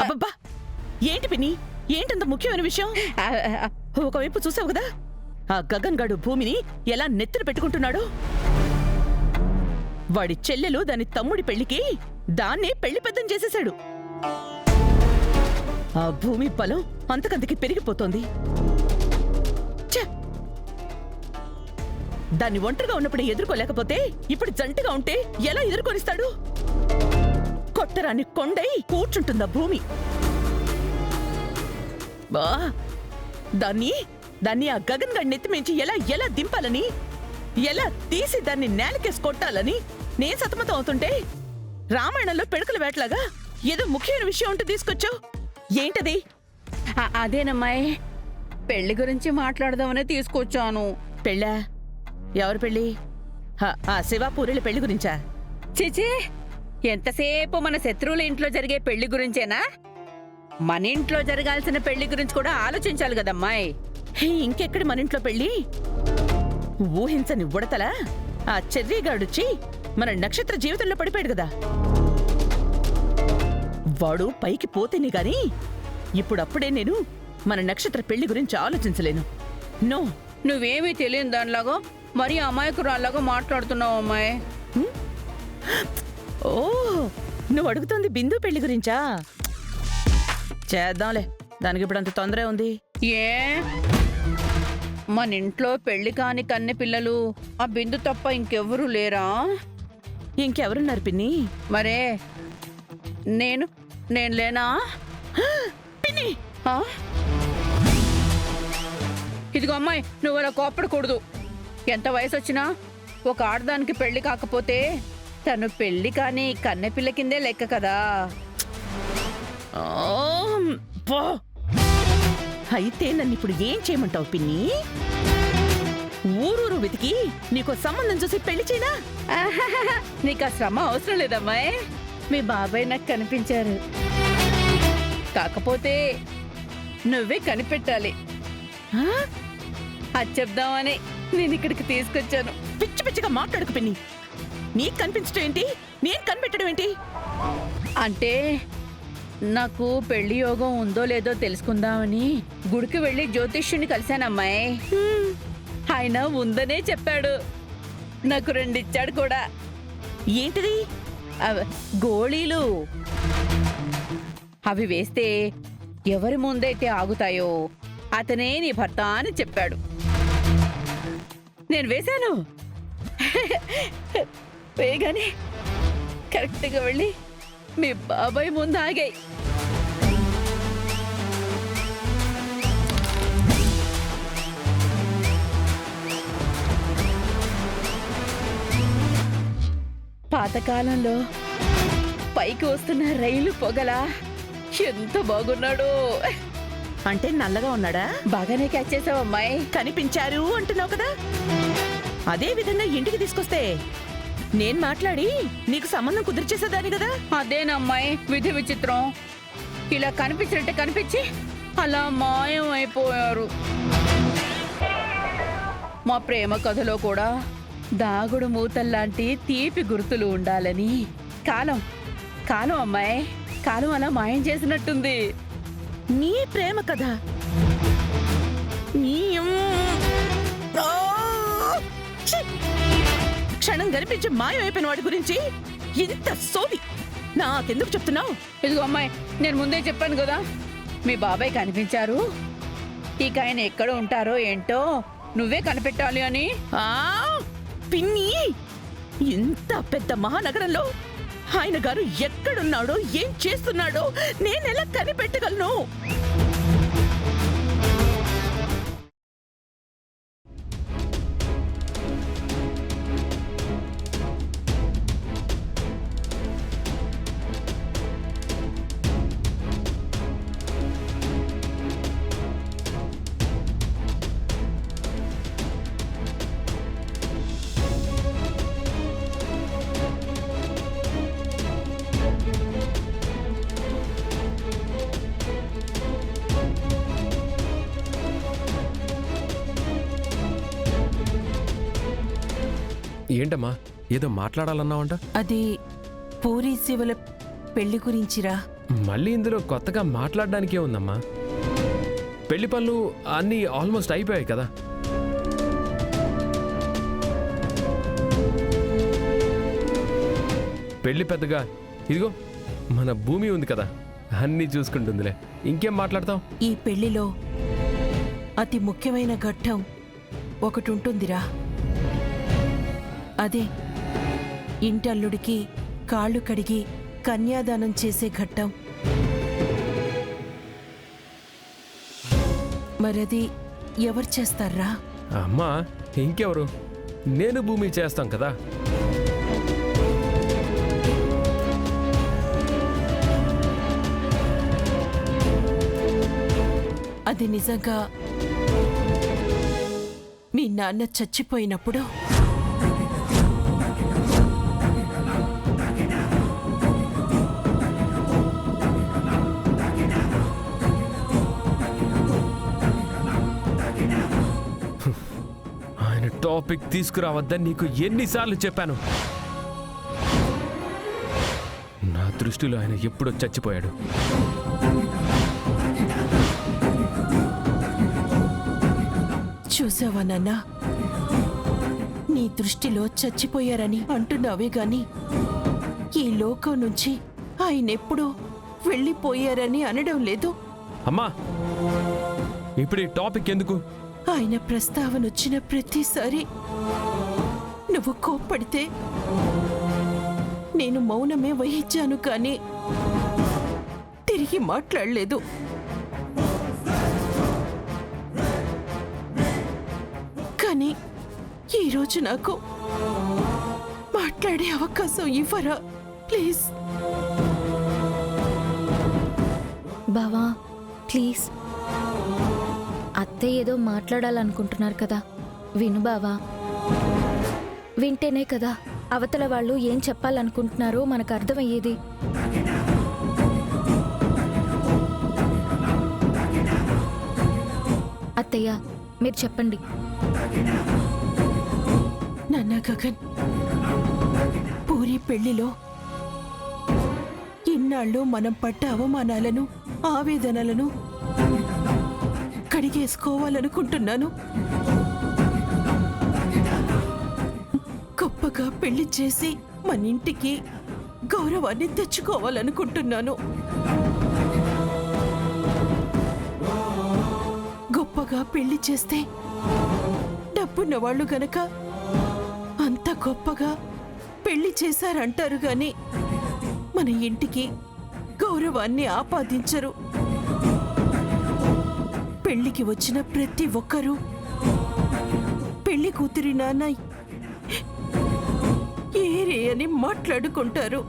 అబ్బబ్బా ఏంటి పిన్ని, ఏంటంత ముఖ్యమైన విషయం? ఒకవైపు చూసావు కదా ఆ గగన్ గాడు భూమిని ఎలా నెత్తిన పెట్టుకుంటున్నాడు. వాడి చెల్లెలు దాని తమ్ముడి పెళ్లికి దాన్నే పెళ్లి పెద్దం చేసేశాడు. ఆ భూమి బలం అంతకంతకి పెరిగిపోతోంది. ఛే! దాన్ని ఒంటరిగా ఉన్నప్పుడు ఎదుర్కోలేకపోతే ఇప్పుడు జంటగా ఉంటే ఎలా ఎదుర్కొనిస్తాడు? కొట్టరాని కొండై కూర్చుంటుందా భూమి. బా దాన్ని ఆ గగన్ గడి నెత్తిమించి ఎలా దింపాలని, ఎలా తీసి దాన్ని నేలకేసి కొట్టాలని నేను సతమతం అవుతుంటే రామాయణంలో పెడుకుల వేటలాగా ఏదో ముఖ్యమైన విషయం ఉంటూ తీసుకొచ్చావు. ఏంటది? అదేనమ్మాయి, పెళ్లి గురించి మాట్లాడదామనే తీసుకొచ్చాను. పెళ్ళా? ఎవరు పెళ్ళి? ఆ శివాపూరిల పెళ్లి గురించా? చిచి, ఎంతసేపు మన శత్రువుల ఇంట్లో జరిగే పెళ్లి గురించేనా? మన ఇంట్లో జరగాల్సిన పెళ్లి గురించి కూడా ఆలోచించాలి కదమ్మాయి. ఇంకెక్కడి మన ఇంట్లో పెళ్ళి? ఊహించని ఉడతలా ఆ చెర్రీగాడొచ్చి మన నక్షత్ర జీవితంలో పడిపోయాడు కదా. వాడు పైకి పోతేనే గాని ఇప్పుడప్పుడే నేను మన నక్షత్ర పెళ్లి గురించి ఆలోచించలేను. నో, నువ్వేమీ తెలియని దానిలాగా మరీ అమాయకురాల్లాగా మాట్లాడుతున్నావు అమ్మాయి. ఓ, నువ్వు అడుగుతోంది బిందు పెళ్లి గురించా? చేద్దాంలే, దానికి ఇప్పుడు అంత తొందరే ఉంది. ఏ, మన ఇంట్లో పెళ్లి కాని కన్నె పిల్లలు ఆ బిందు తప్ప ఇంకెవ్వరూ లేరా? ఇంకెవరున్నారు పిన్ని? మరే నేను లేనా పిన్ని? ఇదిగో అమ్మాయి, నువ్వు అలా కోప్పడకూడదు. ఎంత వయసు వచ్చినా ఒక ఆడదానికి పెళ్లి కాకపోతే తను పెళ్లి కాని కన్నెపిల్ల కిందే లెక్క కదా. అయితే నన్ను ఇప్పుడు ఏం చేయమంటావు పిన్ని? ఊరూరు వెతికి నీకో సంబంధం చూసి పెళ్లి చేయనా? నీకు ఆ శ్రమ అవసరం లేదమ్మాయి. మీ బాబాయ్ నాకు కనిపించారు, కాకపోతే నువ్వే కనిపెట్టాలి. అది చెప్దామని నేను ఇక్కడికి తీసుకొచ్చాను. పిచ్చి పిచ్చిగా మాట్లాడుకు పిన్ని. నీకు కనిపించడం ఏంటి, నేను కనిపెట్టడం ఏంటి? అంటే నాకు పెళ్లి యోగం ఉందో లేదో తెలుసుకుందామని గుడికి వెళ్లి జ్యోతిష్యుని కలిశానమ్మాయి. ఆయన ఉందనే చెప్పాడు. నాకు 2 ఇచ్చాడు కూడా. ఏంటిది? గోళీలు. అవి వేస్తే ఎవరి ముందైతే ఆగుతాయో అతనే నీ భర్త అని చెప్పాడు. నేను వేశాను. వేగానే కరెక్ట్గా వెళ్ళి మీ బాబాయ్ ముందు ఆగాయి. పాతకాలంలో పైకి వస్తున్న రైలు పొగలా ఎంత బాగున్నాడో. అంటే నల్లగా ఉన్నాడా? బాగానే క్యాచ్ చేసావు అమ్మాయి. కనిపించారు అంటున్నావు కదా, అదే విధంగా ఇంటికి తీసుకొస్తే నేను మాట్లాడి నీకు సంబంధం కుదిర్చేసేదాని కదా. అదేనమ్మాయి విధి విచిత్రం. ఇలా కనిపించినట్టే కనిపించి అలా మాయం అయిపోయారు. మా ప్రేమ కథలో కూడా దాగుడు మూతల్లాంటి తీపి గుర్తులు ఉండాలని కాలం అమ్మాయి, కాలం అలా మాయం చేసినట్టుంది. నీ ప్రేమ కథ? క్షణం కనిపించి మాయం అయిపోయిన వాడి గురించి ఇంత సోది నాకెందుకు చెప్తున్నావు? ఇదిగో అమ్మాయి, నేను ముందే చెప్పాను కదా, మీ బాబాయ్ కనిపించారు. ఇక ఆయన ఎక్కడ ఉంటారో ఏంటో నువ్వే కనిపెట్టాలి అని. పిన్ని, ఇంత పెద్ద మహానగరంలో ఆయన గారు ఎక్కడున్నాడో ఏం చేస్తున్నాడో నేనెలా కనిపెట్టగలను? ఏంటమ్మా, ఏదో మాట్లాడాలన్నావంట? అది పూరి శివల పెళ్లి గురించిరా. మళ్ళీ ఇందులో కొత్తగా మాట్లాడడానికే ఉందమ్మా. పెళ్లి పనులు అన్నీ ఆల్మోస్ట్ అయిపోయాయి కదా. పెళ్లి పెద్దగా ఇదిగో మన భూమి ఉంది కదా, అన్నీ చూసుకుంటుందిలే. ఇంకేం మాట్లాడతాం? ఈ పెళ్లిలో అతి ముఖ్యమైన ఘట్టం ఒకటి ఉంటుందిరా. అదే ఇంటల్లుడికి కాళ్ళు కడిగి కన్యాదానం చేసే ఘట్టం. మరది ఎవరు చేస్తారా? అమ్మా, ఇంకెవరు? నేను భూమి చేస్తాం కదా. అది నిజంగా మీ నాన్న చచ్చిపోయినప్పుడు ఆయన టాపిక్ తీసుకురావద్దని నీకు ఎన్నిసార్లు చెప్పాను. నా దృష్టిలో ఆయన ఎప్పుడో చచ్చిపోయాడు. చూసావా నాన్న, నీ దృష్టిలో చచ్చిపోయారని అంటున్నావే గాని ఈ లోకం నుంచి ఆయనెప్పుడో వెళ్ళిపోయారని అనడం లేదు. అమ్మా, ఇప్పుడు ఈ టాపిక్ ఎందుకు? ఆయన ప్రస్తావన వచ్చిన ప్రతిసారి నువ్వు కోప్పడితే నేను మౌనమే వహించాను కానీ తిరిగి మాట్లాడలేదు. కానీ ఈరోజు నాకు మాట్లాడే అవకాశం ఇవ్వరా ప్లీజ్? బావా ప్లీజ్, అత్తయ్య ఏదో మాట్లాడాలనుకుంటున్నారు కదా, విను బావా. వింటేనే కదా అవతల వాళ్ళు ఏం చెప్పాలనుకుంటున్నారో మనకు అర్థమయ్యేది. అత్తయ్య మీరు చెప్పండి. నాన్న గగన్, పూరి పెళ్లిలో ఇన్నాళ్ళు మనం పడ్డ అవమానాలను ఆవేదనలను కడిగేసుకోవాలనుకుంటున్నాను. గొప్పగా పెళ్లి చేసి మన ఇంటికి గౌరవాన్ని తెచ్చుకోవాలనుకుంటున్నాను. గొప్పగా పెళ్లి చేస్తే డబ్బున్న వాళ్ళు గనక అంత గొప్పగా పెళ్లి చేశారంటారు గాని మన ఇంటికి గౌరవాన్ని ఆపాదించరు. పెళ్లికి వచ్చిన ప్రతి ఒక్కరూ పెళ్లి కూతురి నాన్న ఏరే అని మాట్లాడుకుంటారు.